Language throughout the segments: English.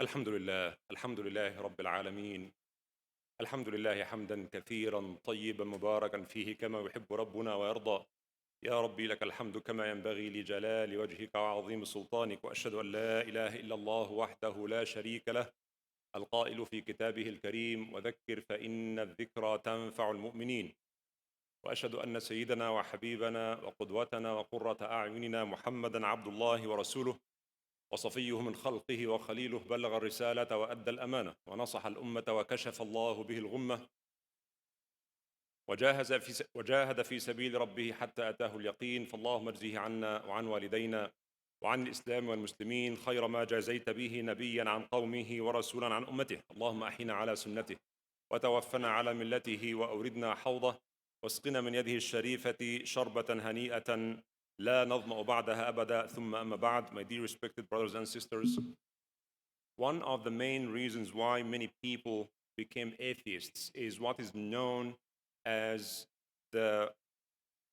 الحمد لله رب العالمين. الحمد لله حمدا كثيرا طيبا مباركا فيه كما يحب ربنا ويرضى. يا ربي لك الحمد كما ينبغي لجلال وجهك وعظيم سلطانك، وأشهد أن لا إله إلا الله وحده لا شريك له، القائل في كتابه الكريم: وذكر فإن الذكرى تنفع المؤمنين. وأشهد أن سيدنا وحبيبنا وقدوتنا وقرة أعيننا محمدا عبد الله ورسوله وصفيه من خلقه وخليله، بلغ الرسالة وأدى الأمانة ونصح الأمة وكشف الله به الغمة، وجاهد في سبيل ربه حتى أتاه اليقين. فاللهم اجزه عنا وعن والدينا وعن الإسلام والمسلمين خير ما جازيت به نبيا عن قومه ورسولا عن أمته. اللهم أحينا على سنته وتوفنا على ملته وأوردنا حوضه، واسقنا من يده الشريفة شربة هنيئة لا نظمأ بعدها أبدا. ثم أما بعد. My dear respected brothers and sisters, one of the main reasons why many people became atheists is what is known as the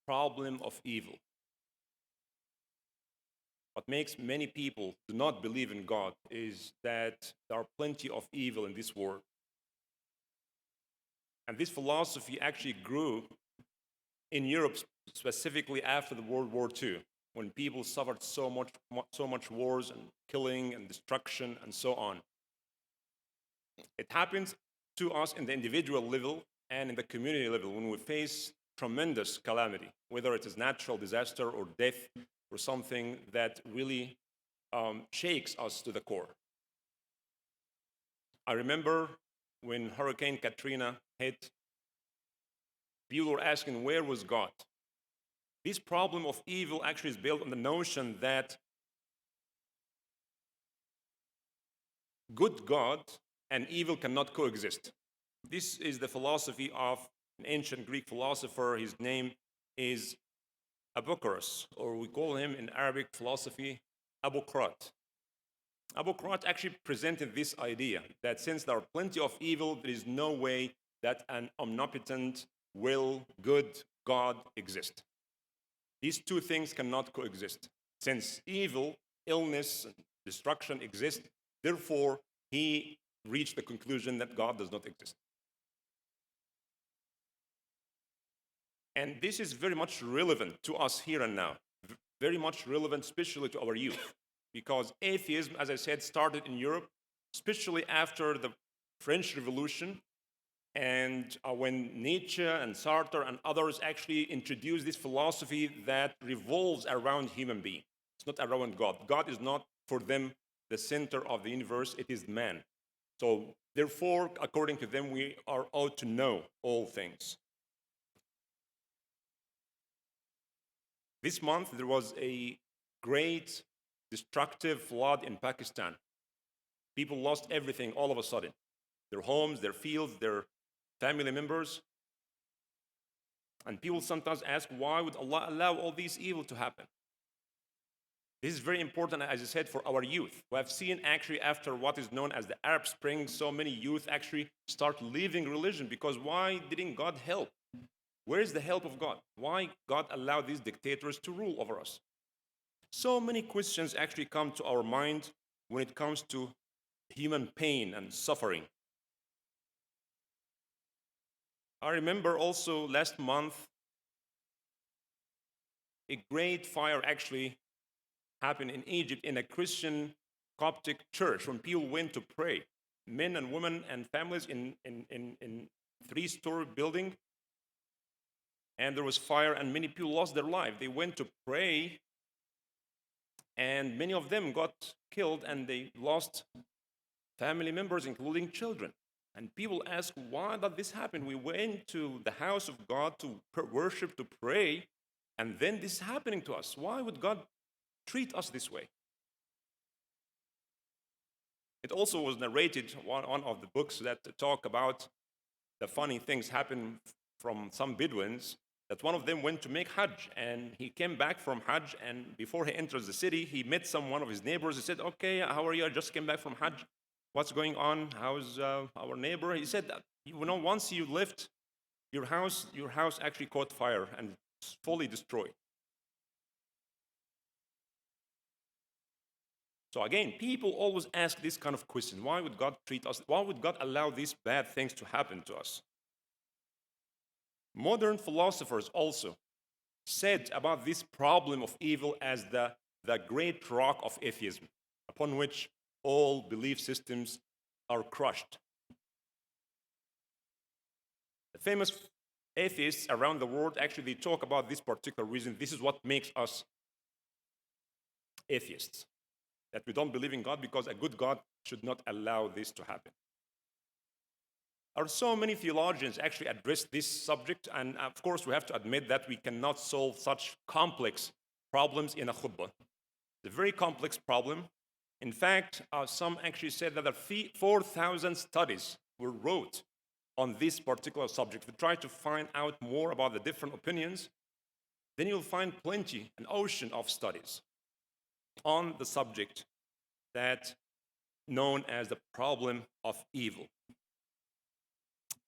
problem of evil. What makes many people do not believe in God is that there are plenty of evil in this world. And this philosophy actually grew in Europe, specifically after the World War II, when people suffered so much wars and killing and destruction and so on. It happens to us in the individual level and in the community level when we face tremendous calamity, whether it is natural disaster or death or something that really shakes us to the core. I remember when Hurricane Katrina hit, people were asking, where was God? This problem of evil actually is built on the notion that good God and evil cannot coexist. This is the philosophy of an ancient Greek philosopher. His name is Abucharus, or we call him in Arabic philosophy Abukrat. Abukrat actually presented this idea that since there are plenty of evil, there is no way that an omnipotent, good God exists. These two things cannot coexist. Since evil, illness, and destruction exist, therefore he reached the conclusion that God does not exist. And this is very much relevant to us here and now, very much relevant, especially to our youth, because atheism, as I said, started in Europe, especially after the French Revolution, and when Nietzsche and Sartre and others actually introduced this philosophy that revolves around human being. It's not around God. God is not, for them, the center of the universe. It is man. So therefore, according to them, we are ought to know all things. This month, there was a great destructive flood in Pakistan. People lost everything all of a sudden, their homes, their fields, their family members. And people sometimes ask, why would Allah allow all these evil to happen? This is very important, as I said, for our youth. We have seen actually after what is known as the Arab Spring, so many youth actually start leaving religion because why didn't God help? Where is the help of God? Why God allowed these dictators to rule over us? So many questions actually come to our mind when it comes to human pain and suffering. I remember also last month, a great fire actually happened in Egypt in a Christian Coptic church when people went to pray. Men and women and families in three-story building, and there was fire and many people lost their life. They went to pray and many of them got killed and they lost family members, including children. And people ask, why did this happen? We went to the house of God to worship, to pray, and then this is happening to us. Why would God treat us this way? It also was narrated, one of the books that talk about the funny things happen from some Bedouins, that one of them went to make Hajj, and he came back from Hajj, and before he enters the city, he met one of his neighbors. He said, okay, how are you? I just came back from Hajj. What's going on? How's our neighbor? He said, once you left your house actually caught fire and fully destroyed. So again, people always ask this kind of question. Why would God treat us? Why would God allow these bad things to happen to us? Modern philosophers also said about this problem of evil as the great rock of atheism, upon which all belief systems are crushed. The famous atheists around the world actually they talk about this particular reason. This is what makes us atheists, that we don't believe in God because a good God should not allow this to happen. There are so many theologians actually address this subject, and of course we have to admit that we cannot solve such complex problems in a khutbah. It's a very complex problem. In fact, some actually said that 4,000 studies were wrote on this particular subject. If you try to find out more about the different opinions, then you'll find plenty, an ocean of studies on the subject that known as the problem of evil.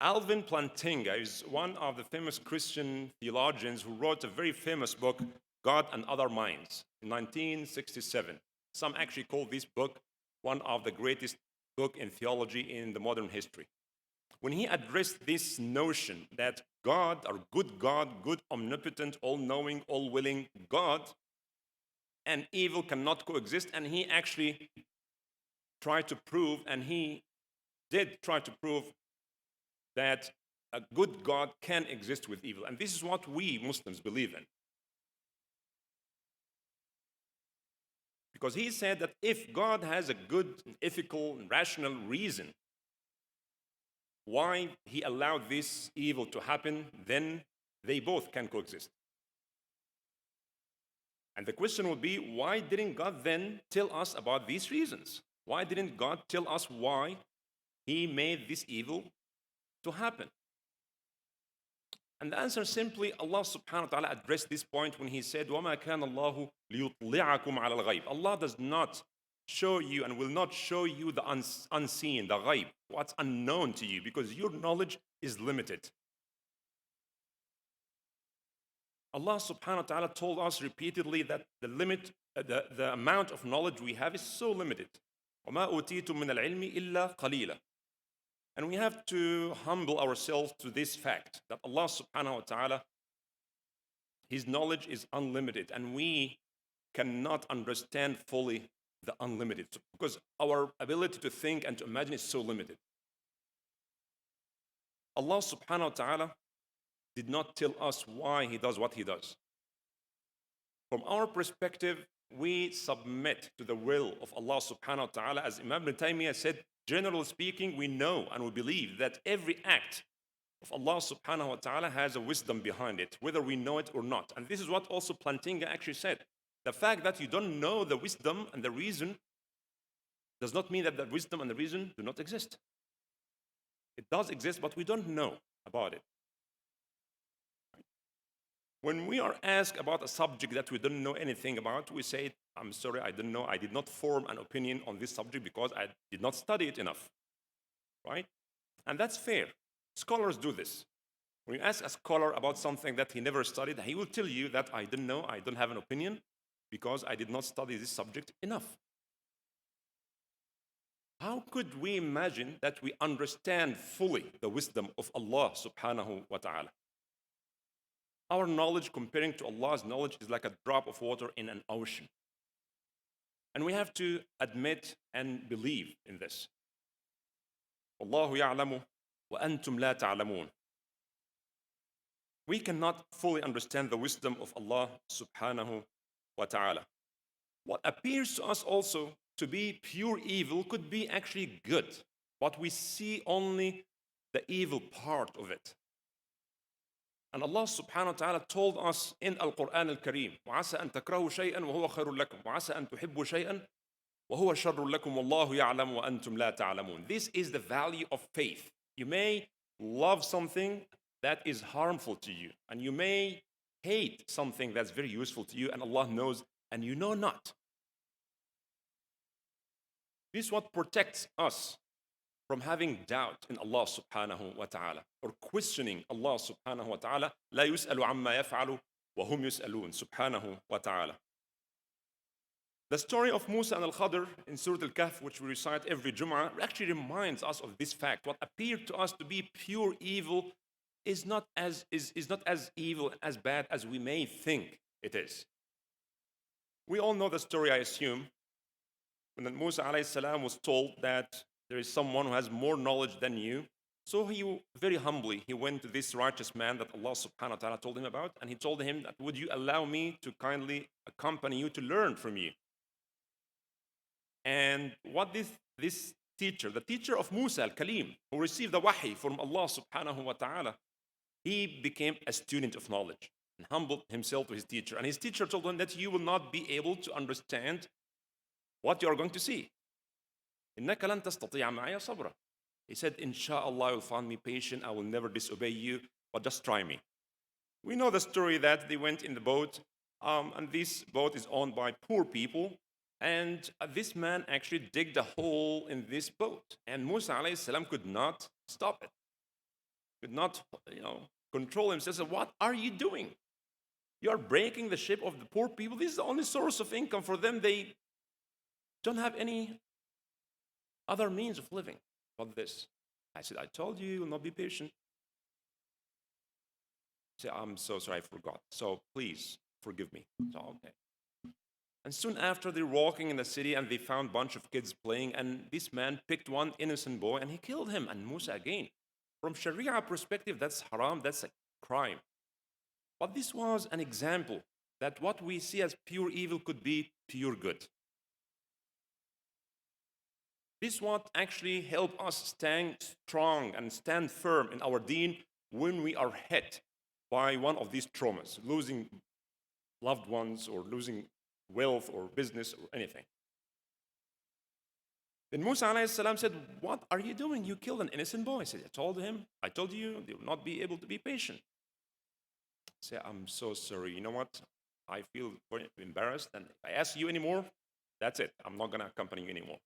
Alvin Plantinga is one of the famous Christian theologians who wrote a very famous book, God and Other Minds, in 1967. Some actually call this book one of the greatest books in theology in the modern history. When he addressed this notion that God, or good, omnipotent, all-knowing, all-willing God, and evil cannot coexist, and he actually tried to prove, and he did try to prove that a good God can exist with evil. And this is what we Muslims believe in. Because he said that if God has a good, ethical, and rational reason why he allowed this evil to happen, then they both can coexist. And the question would be, why didn't God then tell us about these reasons? Why didn't God tell us why he made this evil to happen? And the answer simply, Allah subhanahu wa ta'ala addressed this point when he said, وَمَا كَانَ اللَّهُ لِيُطْلِعَكُمْ عَلَى الْغَيْبِ. Allah does not show you and will not show you the unseen, the ghaib, what's unknown to you, because your knowledge is limited. Allah subhanahu wa ta'ala told us repeatedly that the amount of knowledge we have is so limited. وَمَا أُوتِيتُم مِّنَ الْعِلْمِ إِلَّا قَلِيلًا. And we have to humble ourselves to this fact that Allah subhanahu wa ta'ala, His knowledge is unlimited, and we cannot understand fully the unlimited, because our ability to think and to imagine is so limited. Allah subhanahu wa ta'ala did not tell us why He does what He does. From our perspective, we submit to the will of Allah subhanahu wa ta'ala. As Imam Ibn Taymiyyah said, generally speaking, we know and we believe that every act of Allah subhanahu wa ta'ala has a wisdom behind it, whether we know it or not. And this is what also Plantinga actually said. The fact that you don't know the wisdom and the reason does not mean that the wisdom and the reason do not exist. It does exist, but we don't know about it. When we are asked about a subject that we don't know anything about, we say, I'm sorry, I don't know. I did not form an opinion on this subject because I did not study it enough. Right? And that's fair. Scholars do this. When you ask a scholar about something that he never studied, he will tell you that I don't know, I don't have an opinion because I did not study this subject enough. How could we imagine that we understand fully the wisdom of Allah subhanahu wa ta'ala? Our knowledge comparing to Allah's knowledge is like a drop of water in an ocean. And we have to admit and believe in this. Allahu ya'lamu wa antum la ta'lamun. We cannot fully understand the wisdom of Allah subhanahu wa ta'ala. What appears to us also to be pure evil could be actually good, but we see only the evil part of it. And Allah subhanahu wa ta'ala told us in Al-Quran Al-Kareem, وَعَسَى أَن تَكْرَهُ شَيْئًا وَهُوَ خَيْرٌ لَكُمْ وَعَسَى أَن تُحِبُّوا شَيْئًا وَهُوَ شَرٌ لَكُمْ وَاللَّهُ يَعْلَمُ وَأَنْتُمْ لَا تَعْلَمُونَ. This is the value of faith. You may love something that is harmful to you, and you may hate something that's very useful to you, and Allah knows, and you know not. This is what protects us from having doubt in Allah subhanahu wa ta'ala, or questioning Allah subhanahu wa ta'ala. لا يسأل عما يفعل وهم يسألون subhanahu wa ta'ala. The story of Musa and Al-Khadr in Surah Al-Kahf, which we recite every Jummah, actually reminds us of this fact. What appeared to us to be pure evil is not as evil, as bad as we may think it is. We all know the story, I assume, when Musa alayhi salam was told that there is someone who has more knowledge than you. So he very humbly, he went to this righteous man that Allah subhanahu wa ta'ala told him about, and he told him that, would you allow me to kindly accompany you to learn from you? And what this teacher, the teacher of Musa al-Kalim, who received the wahi from Allah subhanahu wa ta'ala, he became a student of knowledge and humbled himself to his teacher. And his teacher told him that you will not be able to understand what you are going to see. إِنَّكَ لَن تَسْتَطِيعَ مَعِيَ صَبْرًا. He said, Inshallah, you'll find me patient. I will never disobey you, but just try me. We know the story that they went in the boat, and this boat is owned by poor people. And this man actually digged a hole in this boat. And Musa alayhi salam could not stop it, could not, control himself. He said, what are you doing? You are breaking the ship of the poor people. This is the only source of income for them. They don't have any other means of living but this. I said, I told you, you will not be patient. He said, I'm so sorry, I forgot. So please forgive me. So, okay. And soon after, they're walking in the city and they found a bunch of kids playing. And this man picked one innocent boy and he killed him. And Musa again, from Sharia perspective, that's haram, that's a crime. But this was an example that what we see as pure evil could be pure good. This what actually help us stand strong and stand firm in our deen when we are hit by one of these traumas, losing loved ones or losing wealth or business or anything. Then Musa alayhi salam said, what are you doing? You killed an innocent boy. He said, I told you, they will not be able to be patient. He said, I'm so sorry. You know what? I feel very embarrassed, and if I ask you anymore, that's it. I'm not going to accompany you anymore.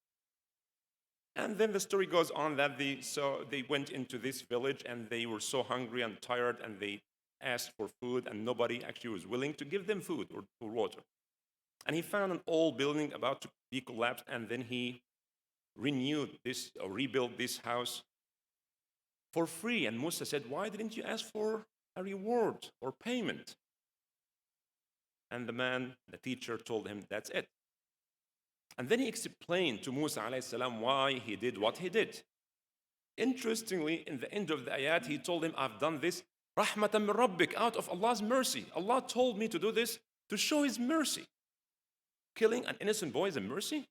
And then the story goes on that they went into this village and they were so hungry and tired and they asked for food and nobody actually was willing to give them food or water. And he found an old building about to be collapsed, and then he rebuilt this house for free. And Musa said, why didn't you ask for a reward or payment? And the teacher told him, that's it. And then he explained to Musa alayhi salam why he did what he did. Interestingly, in the end of the ayat, he told him, I've done this rahmatan min rabbik, out of Allah's mercy. Allah told me to do this to show His mercy. Killing an innocent boy is a mercy?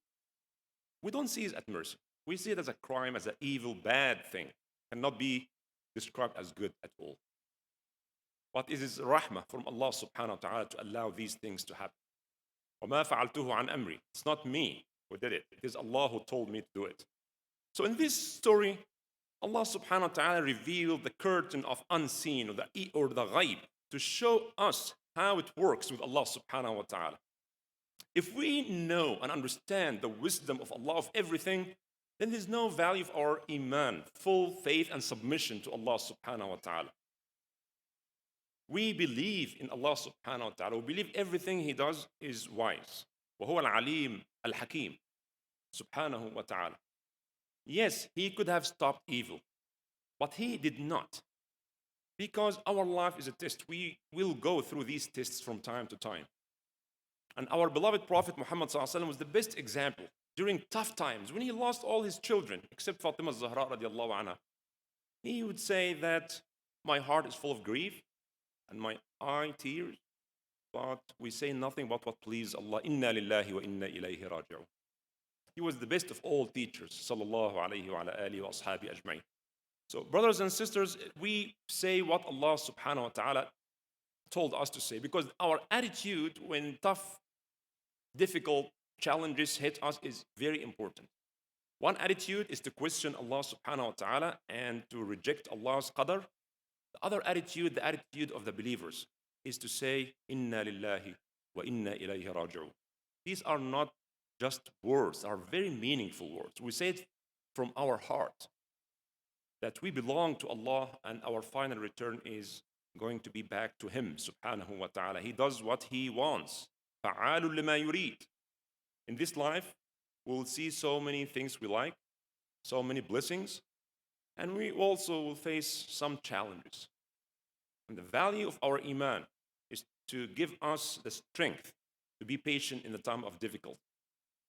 We don't see it as mercy. We see it as a crime, as an evil, bad thing. Cannot be described as good at all. But it is rahmah from Allah subhanahu wa ta'ala to allow these things to happen. وَمَا فَعَلْتُهُ عَنْ أَمْرِي. It's not me who did it. It is Allah who told me to do it. So in this story, Allah subhanahu wa ta'ala revealed the curtain of unseen or the ghaib to show us how it works with Allah subhanahu wa ta'ala. If we know and understand the wisdom of Allah of everything, then there's no value of our iman, full faith and submission to Allah subhanahu wa ta'ala. We believe in Allah subhanahu wa ta'ala. We believe everything He does is wise. وَهُوَ الْعَلِيمُ الْحَكِيمُ subhanahu wa ta'ala. Yes, He could have stopped evil, but He did not. Because our life is a test. We will go through these tests from time to time. And our beloved Prophet Muhammad sallallahu alaihi wasallam was the best example during tough times when he lost all his children, except Fatima Zahra radiallahu anha. He would say that my heart is full of grief and my eye tears, but we say nothing but what pleases Allah. Inna lillahi wa inna ilayhi raji'un. He was the best of all teachers, sallallahu alayhi wa ala alihi wa ashabi ajma'in. So, brothers and sisters, we say what Allah subhanahu wa ta'ala told us to say, because our attitude when tough, difficult challenges hit us is very important. One attitude is to question Allah subhanahu wa ta'ala and to reject Allah's qadr. The other attitude, the attitude of the believers, is to say, Inna lillahi wa inna ilayhi raji'un. These are not just words, they are very meaningful words. We say it from our heart, that we belong to Allah and our final return is going to be back to Him subhanahu wa ta'ala. He does what He wants. فَعَالٌ لِمَا يُرِيدُ. In this life, we'll see so many things we like, so many blessings, and we also will face some challenges. And the value of our iman is to give us the strength to be patient in the time of difficulty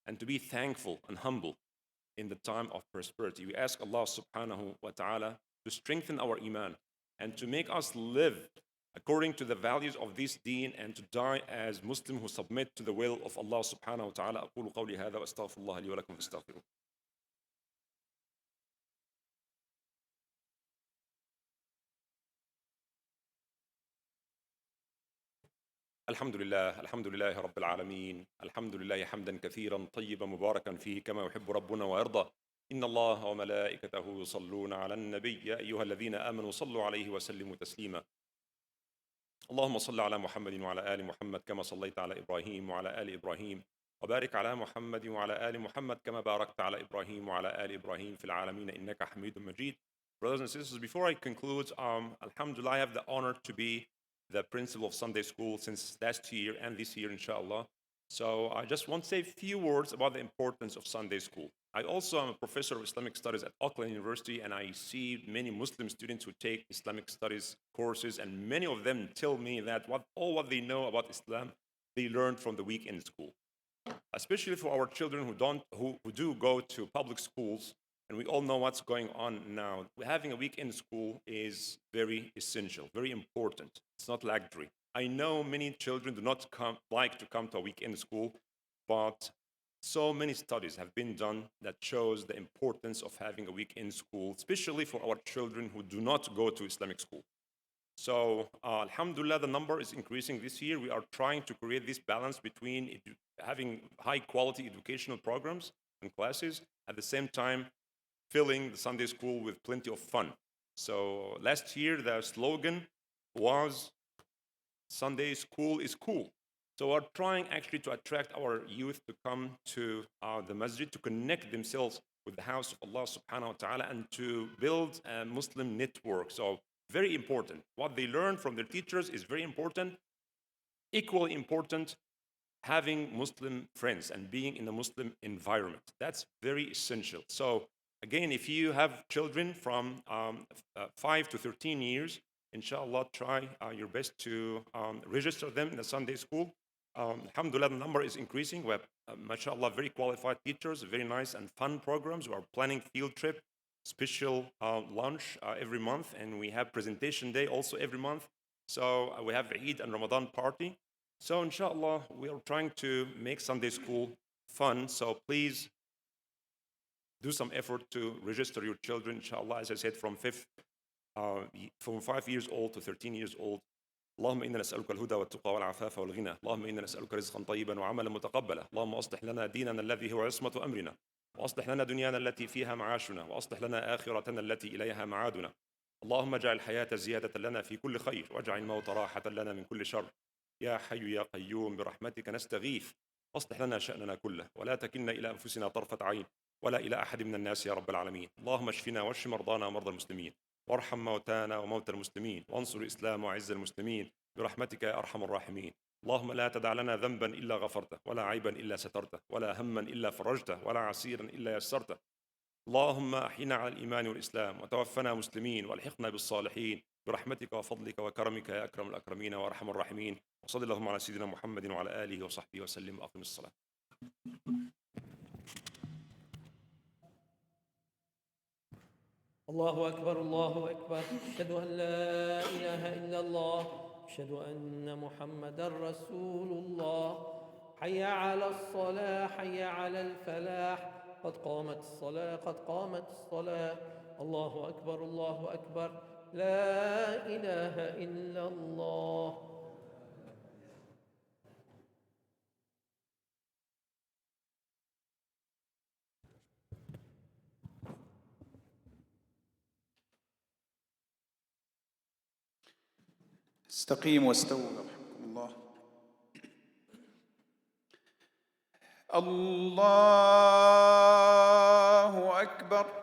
and to be thankful and humble in the time of prosperity. We ask Allah subhanahu wa ta'ala to strengthen our iman and to make us live according to the values of this deen and to die as Muslims who submit to the will of Allah subhanahu wa ta'ala. أقول قولي هذا وأستغفر الله لي ولكم فاستغفروه. الحمد لله رب العالمين الحمد لله حمدا كثيرا طيبا مباركا فيه كما يحب ربنا ويرضى إن الله وملائكته يصلون على النبي يا أيها الذين آمنوا صلوا عليه وسلموا تسليما اللهم صل على محمد وعلى آل محمد كما صليت على إبراهيم وعلى آل إبراهيم وبارك على محمد وعلى آل محمد كما باركت على إبراهيم وعلى آل إبراهيم في العالمين إنك حميد مجيد. Brothers and sisters, before I conclude, Alhamdulillah, I have the honor to be the principal of Sunday school since last year and this year, inshallah. So I just want to say a few words about the importance of Sunday school. I also am a professor of Islamic studies at Auckland University, and I see many Muslim students who take Islamic studies courses, and many of them tell me that all what they know about Islam, they learned from the weekend school. Especially for our children who do go to public schools, and we all know what's going on now. Having a weekend school is very essential, very important. It's not luxury. I know many children do not like to come to a weekend school, but so many studies have been done that shows the importance of having a weekend school, especially for our children who do not go to Islamic school. So, alhamdulillah, the number is increasing this year. We are trying to create this balance between having high quality educational programs and classes, at the same time filling the Sunday school with plenty of fun. So last year, the slogan was Sunday school is cool. So we're trying actually to attract our youth to come to the masjid, to connect themselves with the house of Allah subhanahu wa ta'ala, and to build a Muslim network. So very important. What they learn from their teachers is very important. Equally important, having Muslim friends and being in a Muslim environment. That's very essential. So again, if you have children from 5 to 13 years, inshallah, try your best to register them in the Sunday school. Alhamdulillah, the number is increasing. We have, mashallah, very qualified teachers, very nice and fun programs. We are planning field trip, special lunch every month, and we have presentation day also every month. So we have Eid and Ramadan party. So inshallah, we are trying to make Sunday school fun. So please do some effort to register your children, inshallah, as I said, from 5 years old to 13 years old. اللهم إنا نسألك الهدى والتقى والعفاف والغنى اللهم إنا نسألك رزقا طيبا وعملا متقبلا اللهم أصلح لنا ديننا الذي هو عصمة أمرنا وأصلح لنا دنيانا التي فيها معاشنا وأصلح لنا آخرتنا التي إليها معادنا اللهم اجعل الحياة زيادة لنا في كل خير واجعل الموت راحة لنا من كل شر يا حي يا قيوم برحمتك نستغيث أصلح لنا شأننا كله ولا تكلنا إلى أنفسنا طرفة عين ولا إلى أحد من الناس يا رب العالمين اللهم اشفنا واشف مرضانا ومرضى المسلمين وارحم موتانا وموتى المسلمين وانصر الإسلام وعز المسلمين برحمتك يا أرحم الراحمين اللهم لا تدع لنا ذنبا إلا غفرته ولا عيبا إلا سترته ولا هما إلا فرجته ولا عسيرا إلا يسرته اللهم أحينا على الإيمان والإسلام وتوفنا مسلمين والحقنا بالصالحين برحمتك وفضلك وكرمك يا أكرم الأكرمين وأرحم الراحمين وصلى اللهم على سيدنا محمد وعلى آله وصحبه وسلم وأقم الصلاة. الله أكبر الله أكبر أشهد أن لا إله إلا الله أشهد أن محمدا رسول الله حي على الصلاة حي على الفلاح قد قامت الصلاة قد قامت الصلاة الله أكبر الله أكبر لا إله إلا الله. استقيموا واستووا رحمكم الله. الله أكبر.